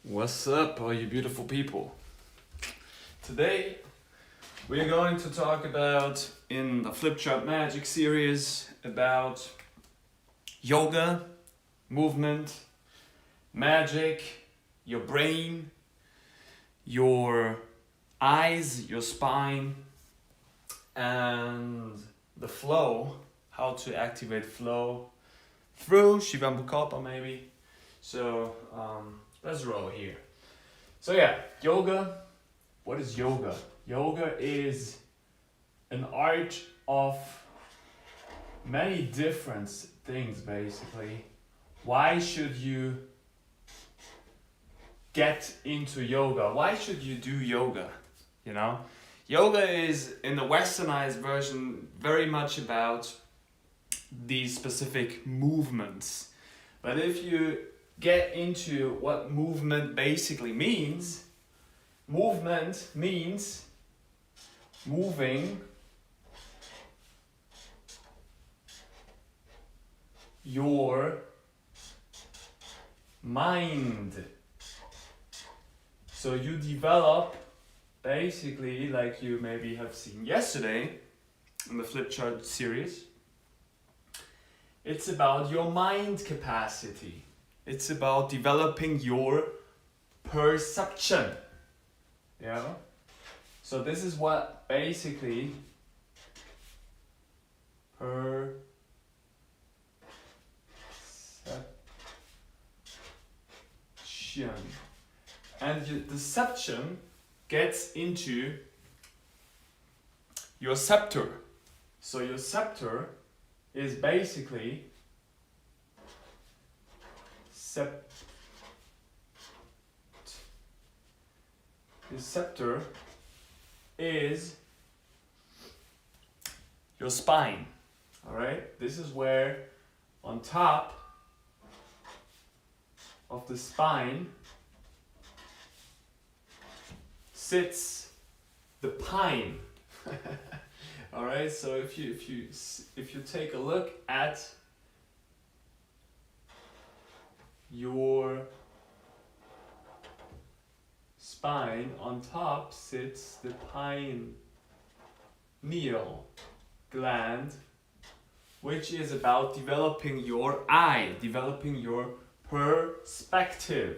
What's up, all you beautiful people? Today we're going to talk about, in the Flipchart Magic series, about yoga, movement, magic, your brain, your eyes, your spine, and the flow, how to activate flow through Shivamukapa maybe. So let's roll here. So yeah, yoga. What is yoga? Yoga is an art of many different things basically. Why should you get into yoga? Why should you do yoga? You know? Yoga is, in the westernized version, very much about these specific movements. But if you get into what movement basically means, movement means moving your mind. So you develop, basically, like you maybe have seen yesterday in the Flipchart series, it's about your mind capacity. It's about developing your perception. Yeah? So this is what basically perception. And your deception gets into your scepter. So your scepter is basically the scepter is your spine. Alright? This is where on top of the spine sits the pine. Alright, so if you take a look at your spine, on top sits the pineal gland, which is about developing your eye, developing your perspective.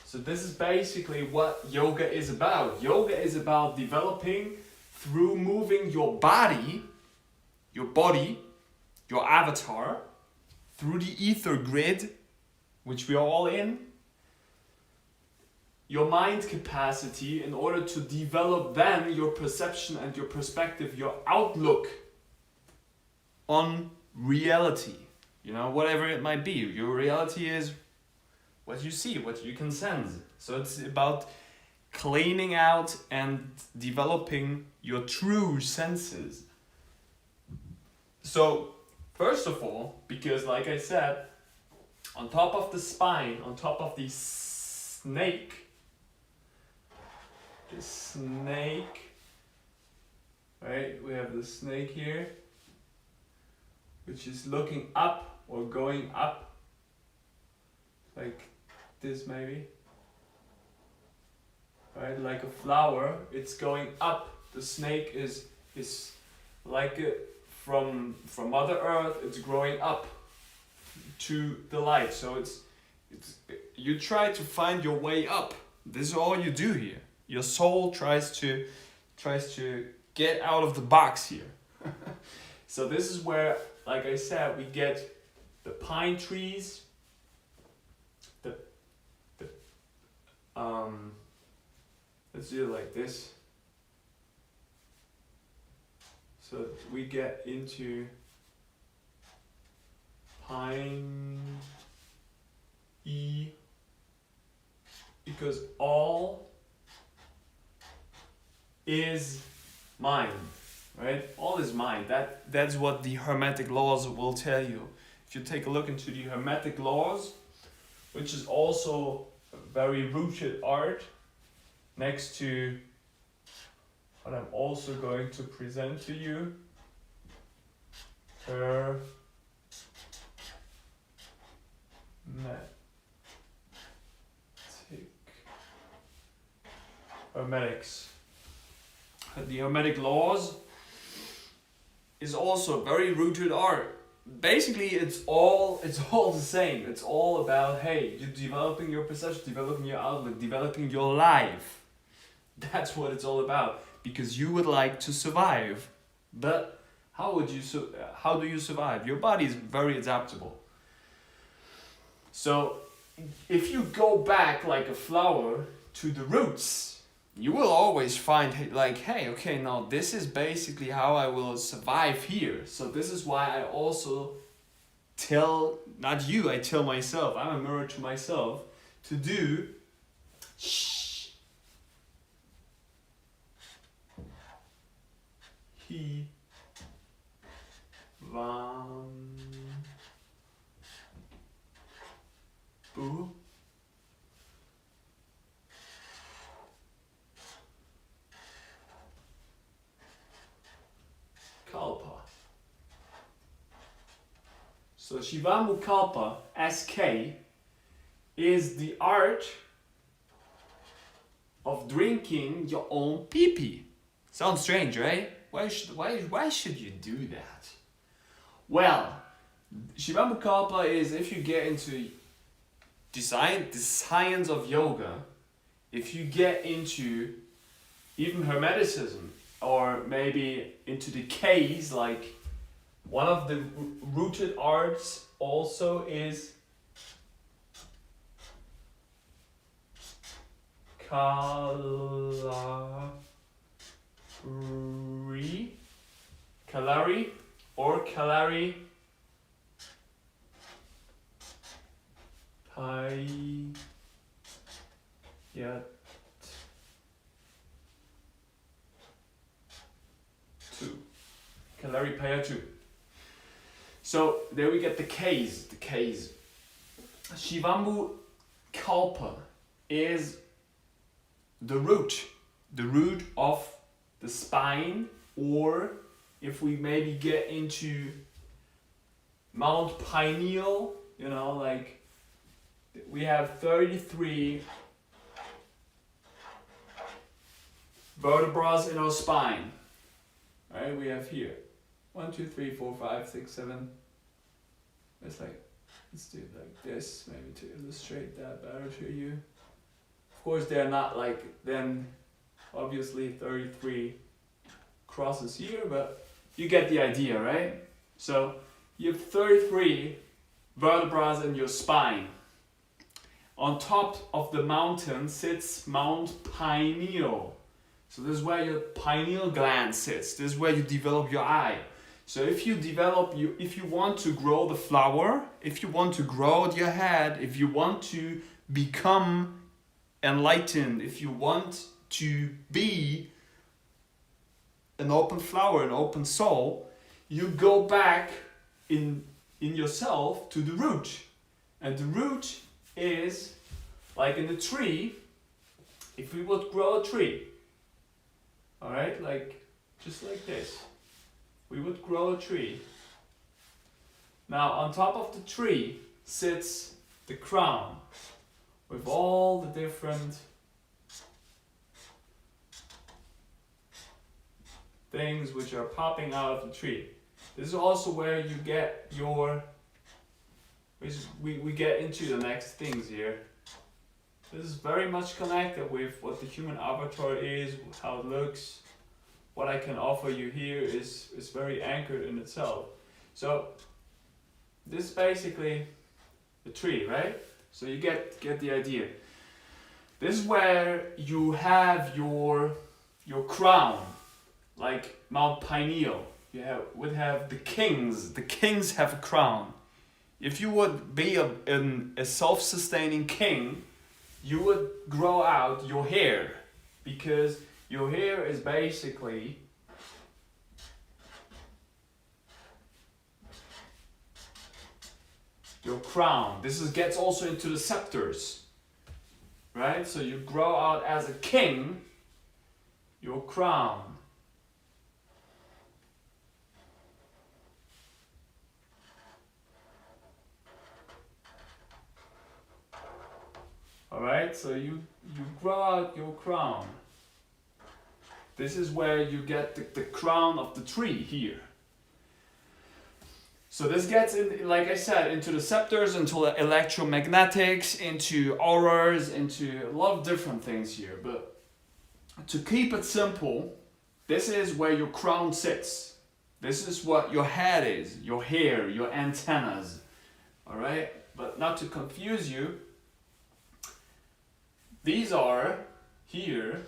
So this is basically what yoga is about. Yoga is about developing through moving your body, your avatar, through the ether grid, which we are all in, your mind capacity in order to develop then your perception and your perspective, your outlook on reality. You know, whatever it might be. Your reality is what you see, what you can sense. So it's about cleaning out and developing your true senses. So, first of all, because like I said, on top of the spine, on top of the snake, right? We have the snake here, which is looking up or going up, like this maybe. Right, like a flower, it's going up. The snake is like from Mother Earth. It's growing up to the light. So it's you try to find your way up. This is all you do here. Your soul tries to get out of the box here. So this is where, like I said, we get the pine trees. Let's do it like this. So we get into pine E, because all is mind, right? All is mind. That's what the Hermetic Laws will tell you. If you take a look into the Hermetic Laws, which is also a very rooted art, next to but I'm also going to present to you Hermetic Hermetics. The Hermetic Laws is also very rooted art. Basically, it's all the same. It's all about, hey, you're developing your perception, developing your outlook, developing your life. That's what it's all about. Because you would like to survive, but how do you survive? Your body is very adaptable. So, if you go back like a flower to the roots, you will always find like, hey, okay, now this is basically how I will survive here. So this is why I also tell, not you, I tell myself, I'm a mirror to myself, to do shh. He van boo Kalpa. So Shivamu Kalpa, SK, is the art of drinking your own pee-pee. Sounds strange, right? Why should you do that? Well, Shivamu Kalpa is, if you get into the science of yoga, if you get into even Hermeticism, or maybe into the K's, like one of the rooted arts also is Kalari or Kalari Payat. Kalari Payatu. So there we get the K's. Shivambu Kalpa is the root of the spine, or if we maybe get into Mount Pineal, like we have 33 vertebrae in our spine. Right, we have here 1, 2, 3, 4, 5, 6, 7. Let's do it like this, maybe to illustrate that better to you. Of course, they're not like then obviously 33 crosses here, but you get the idea, right? So you have 33 vertebrae in your spine. On top of the mountain sits Mount Pineal. So this is where your pineal gland sits. This is where you develop your eye. So if you want to grow the flower, if you want to grow your head, if you want to become enlightened, if you want to be an open flower, an open soul, you go back in yourself to the root. And the root is like in a tree. If we would grow a tree, all right, like just like this, we would grow a tree. Now on top of the tree sits the crown with all the different things which are popping out of the tree. This is also where you get your, we get into the next things here. This is very much connected with what the human avatar is, how it looks. What I can offer you here is very anchored in itself. So this is basically the tree, right? So you get the idea. This is where you have your crown, like Mount Pineal. Would have the kings. The kings have a crown. If you would be a self-sustaining king, you would grow out your hair, because your hair is basically your crown. This gets also into the scepters, right? So you grow out as a king, your crown. Alright, so you grow out your crown. This is where you get the crown of the tree here. So this gets, in, like I said, into the scepters, into electromagnetics, into auras, into a lot of different things here. But to keep it simple, this is where your crown sits. This is what your head is, your hair, your antennas. Alright? But not to confuse you, these are here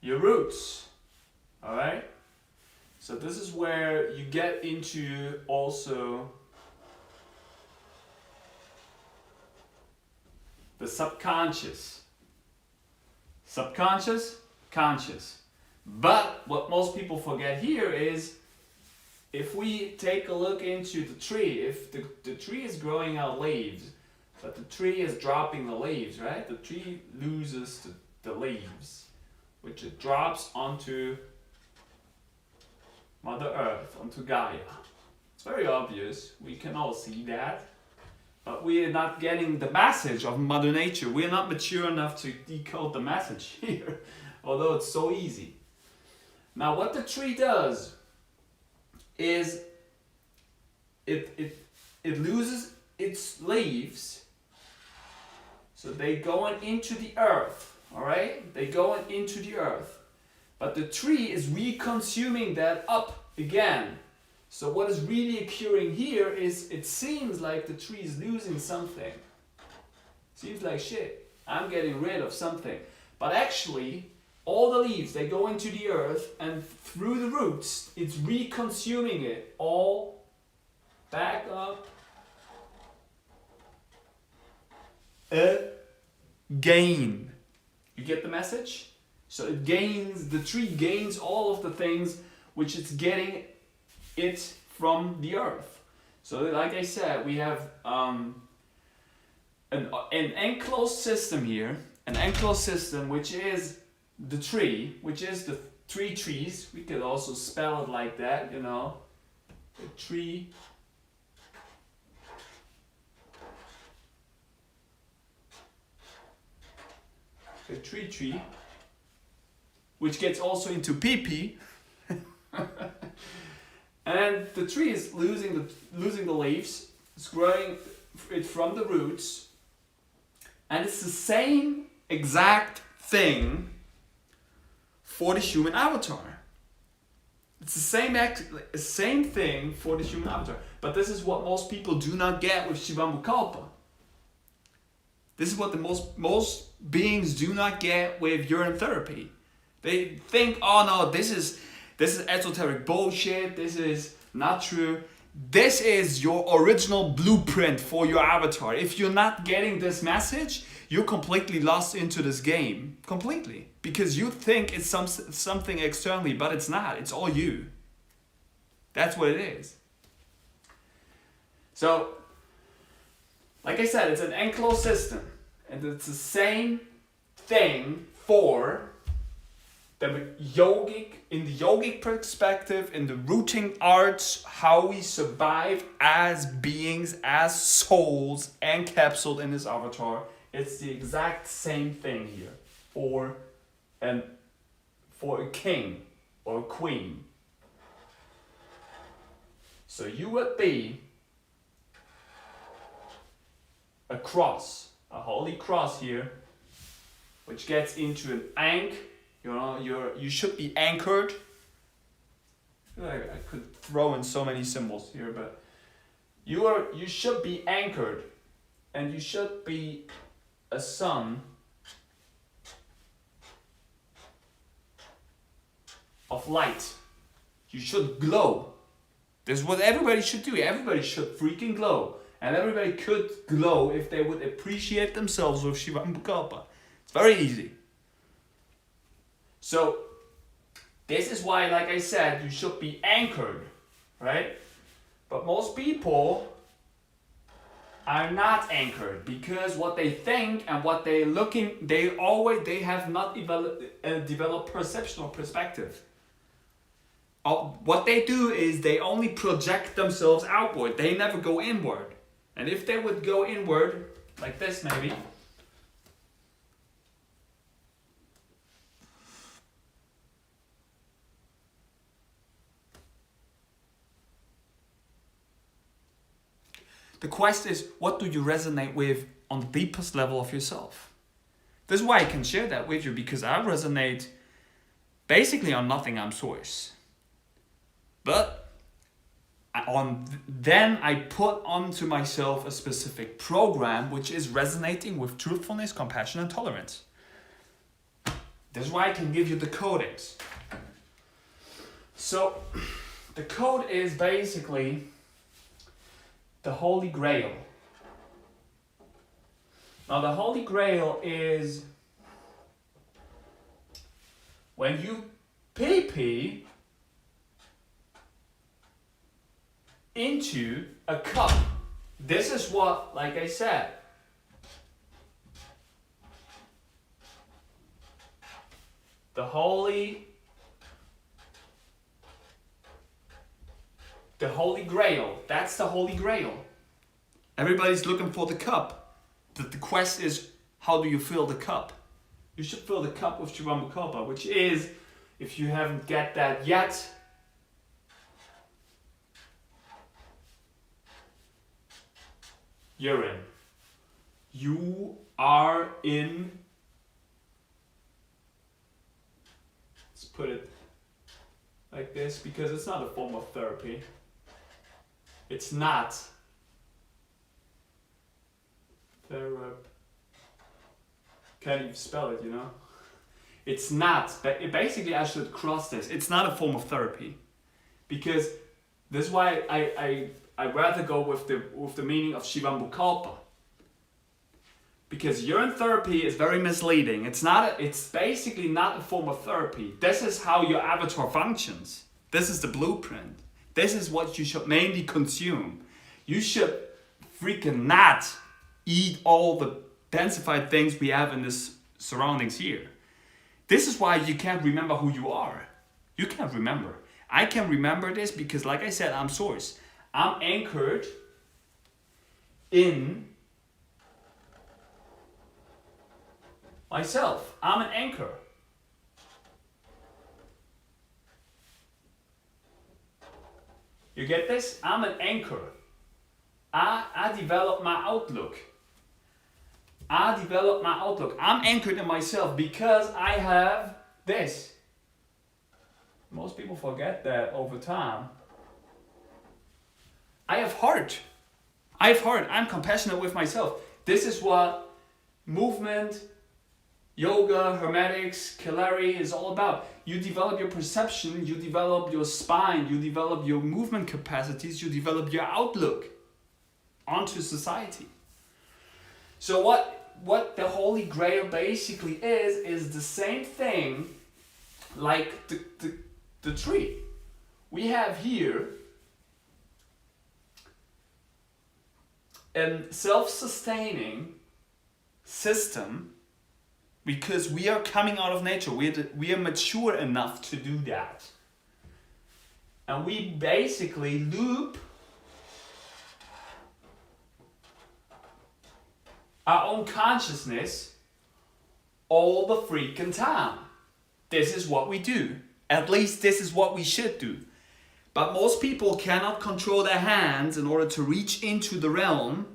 your roots. Alright? So this is where you get into also the subconscious. Subconscious, conscious. But what most people forget here is, if we take a look into the tree, if the tree is growing out leaves, but the tree is dropping the leaves, right? The tree loses the leaves, which it drops onto Mother Earth, onto Gaia. It's very obvious, we can all see that. But we are not getting the message of Mother Nature. We are not mature enough to decode the message here, although it's so easy. Now what the tree does is it loses its leaves, so they going into the earth, alright? They going into the earth. But the tree is reconsuming that up again. So what is really occurring here is, it seems like the tree is losing something. Seems like shit, I'm getting rid of something. But actually, all the leaves, they go into the earth, and through the roots, it's reconsuming it all back up again. You get the message? So it gains, the tree gains all of the things which it's getting it from the earth. So like I said, we have an enclosed system here, an enclosed system which is the tree, which is the three trees. We could also spell it like that, you know, the tree. The tree, which gets also into PP. And the tree is losing the leaves. It's growing it from the roots, and it's the same exact thing for the human avatar. It's the same thing for the human avatar. But this is what most people do not get with Shivambukalpa. This is what the most beings do not get with urine therapy. They think, oh no, this is esoteric bullshit, this is not true. This is your original blueprint for your avatar. If you're not getting this message, you're completely lost into this game. Completely. Because you think it's something externally, but it's not. It's all you. That's what it is. So, like I said, it's an enclosed system. And it's the same thing for in the yogic perspective, in the rooting arts, how we survive as beings, as souls, encapsulated in this avatar. It's the exact same thing here for a king or a queen. So you would be a cross, a holy cross here, which gets into an ank. You know, you should be anchored. I feel like I could throw in so many symbols here, but you should be anchored, and you should be a sun of light. You should glow. This is what everybody should do. Everybody should freaking glow. And everybody could glow if they would appreciate themselves with Shivambukalpa. It's very easy. So, this is why, like I said, you should be anchored, right? But most people are not anchored, because what they think and what they have not developed perception or perspective. what they do is they only project themselves outward. They never go inward. And if they would go inward, like this maybe, the quest is, what do you resonate with on the deepest level of yourself? This is why I can share that with you, because I resonate basically on nothing. I'm source. But then I put onto myself a specific program which is resonating with truthfulness, compassion, and tolerance. This is why I can give you the codings. So the code is basically the Holy Grail. Now the Holy Grail is when you pee into a cup. This is what, like I said, the Holy Grail. That's the Holy Grail. Everybody's looking for the cup. The quest is, how do you fill the cup? You should fill the cup with Shivamukapa, which is, if you haven't get that yet, you're in. You are in. Let's put it like this, because it's not a form of therapy. It's not. Can't even spell it, you know? It's not. Basically, I should cross this. It's not a form of therapy. Because this is why I rather go with the meaning of Shivambukalpa. Because urine therapy is very misleading. It's basically not a form of therapy. This is how your avatar functions. This is the blueprint. This is what you should mainly consume. You should freaking not eat all the densified things we have in this surroundings here. This is why you can't remember who you are. You can't remember. I can remember this because, like I said, I'm source. I'm anchored in myself. I'm an anchor. You get this? I'm an anchor. I develop my outlook. I'm anchored in myself because I have this. Most people forget that over time. I have heart. I'm compassionate with myself. This is what movement, yoga, hermetics, Kalari is all about. You develop your perception, you develop your spine, you develop your movement capacities, you develop your outlook onto society. So what the Holy Grail basically is the same thing like the tree. We have here a self-sustaining system because we are coming out of nature. We are mature enough to do that. And we basically loop our own consciousness all the freaking time. This is what we do. At least this is what we should do. But most people cannot control their hands in order to reach into the realm.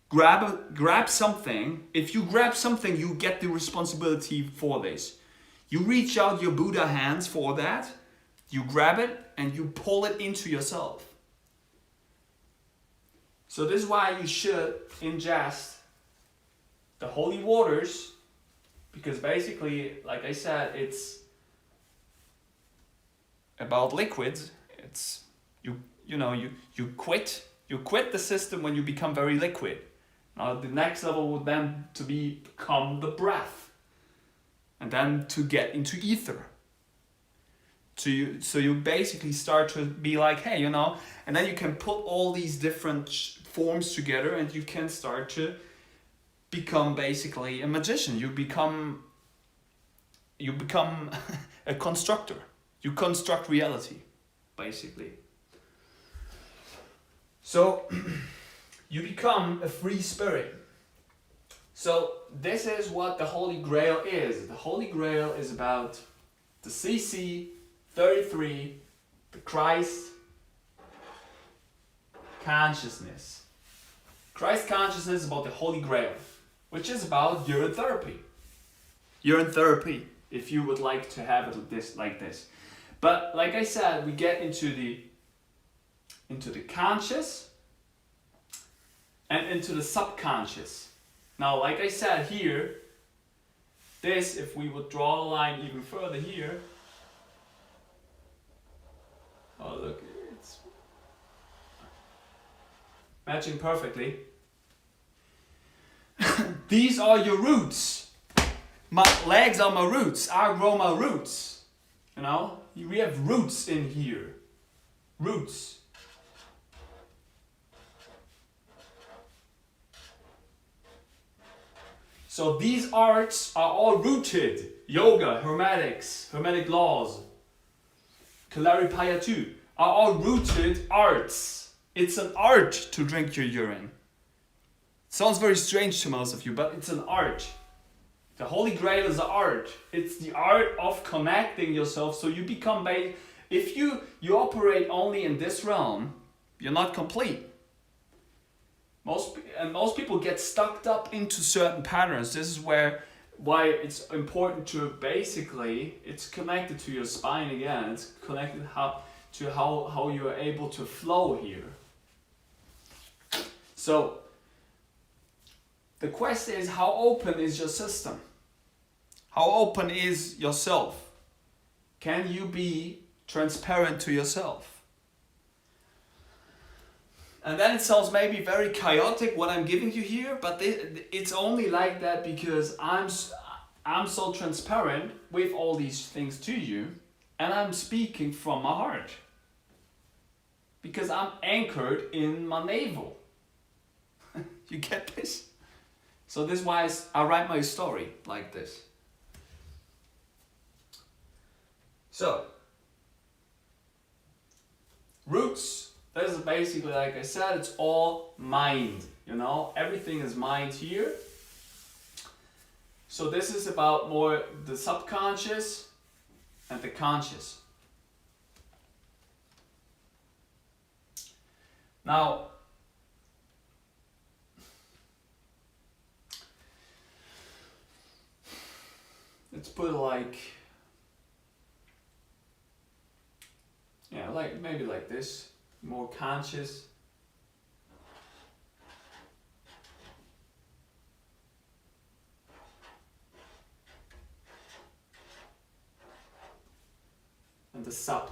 Grab something. If you grab something, you get the responsibility for this. You reach out your Buddha hands for that. You grab it and you pull it into yourself. So this is why you should ingest the holy waters, because basically, like I said, it's about liquids. It's you quit the system when you become very liquid. Now the next level would then to become the breath, and then to get into ether. So you basically start to be like, hey, and then you can put all these different forms together, and you can start to become basically a magician. You become a constructor. You construct reality, basically. So you become a free spirit. So this is what the Holy Grail is. The Holy Grail is about the CC33, the Christ consciousness. Christ consciousness is about the Holy Grail, which is about urine therapy. Urine therapy, if you would like to have it like this. But like I said, we get into the conscious and into the subconscious. Now, like I said here, this, if we would draw the line even further here, oh look, it's matching perfectly. These are your roots. My legs are my roots. I grow my roots. You know, we have roots in here. Roots. So these arts are all rooted. Yoga, Hermetics, Hermetic Laws, Kalaripayattu are all rooted arts. It's an art to drink your urine. Sounds very strange to most of you, but it's an art. The Holy Grail is an art. It's the art of connecting yourself so you become if you operate only in this realm, you're not complete. Most people get stuck up into certain patterns. This is why it's important to basically, it's connected to your spine again. It's connected to how you are able to flow here. So the question is, how open is your system? How open is yourself? Can you be transparent to yourself? And then it sounds maybe very chaotic what I'm giving you here, but it's only like that because I'm so transparent with all these things to you, and I'm speaking from my heart. Because I'm anchored in my navel. You get this? So this is why I write my story like this. So, roots. This is basically, like I said, it's all mind, you know, everything is mind here. So this is about more the subconscious and the conscious. Now, let's put it like, yeah, like maybe like this. More conscious. And the sub.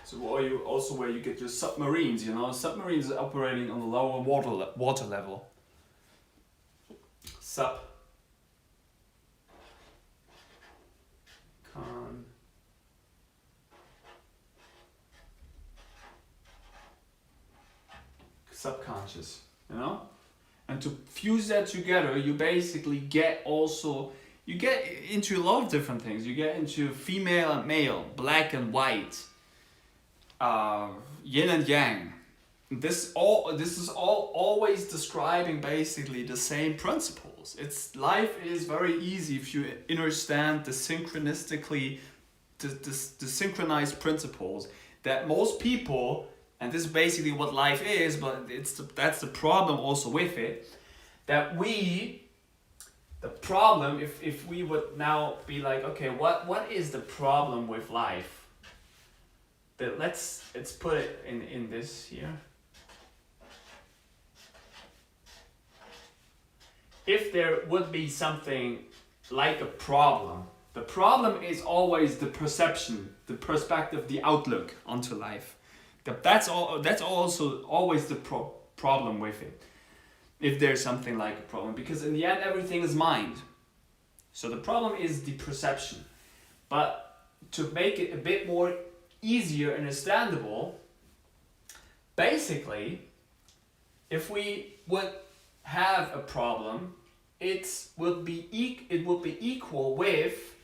So where you get your submarines, you know, submarines are operating on the lower water level. Sub. Con. Subconscious, you know, and to fuse that together, you basically get into a lot of different things. You get into female and male, black and white, yin and yang. This is all always describing basically the same principles. Life is very easy if you understand the synchronized principles that most people. And this is basically what life is, but that's the problem also with it. That the problem, if we would now be like, okay, what is the problem with life? Let's put it in this here. If there would be something like a problem, the problem is always the perception, the perspective, the outlook onto life. That's also always the problem with it. If there's something like a problem, because in the end everything is mind. So the problem is the perception. But to make it a bit more easier and understandable, basically, if we would have a problem, it would be equal with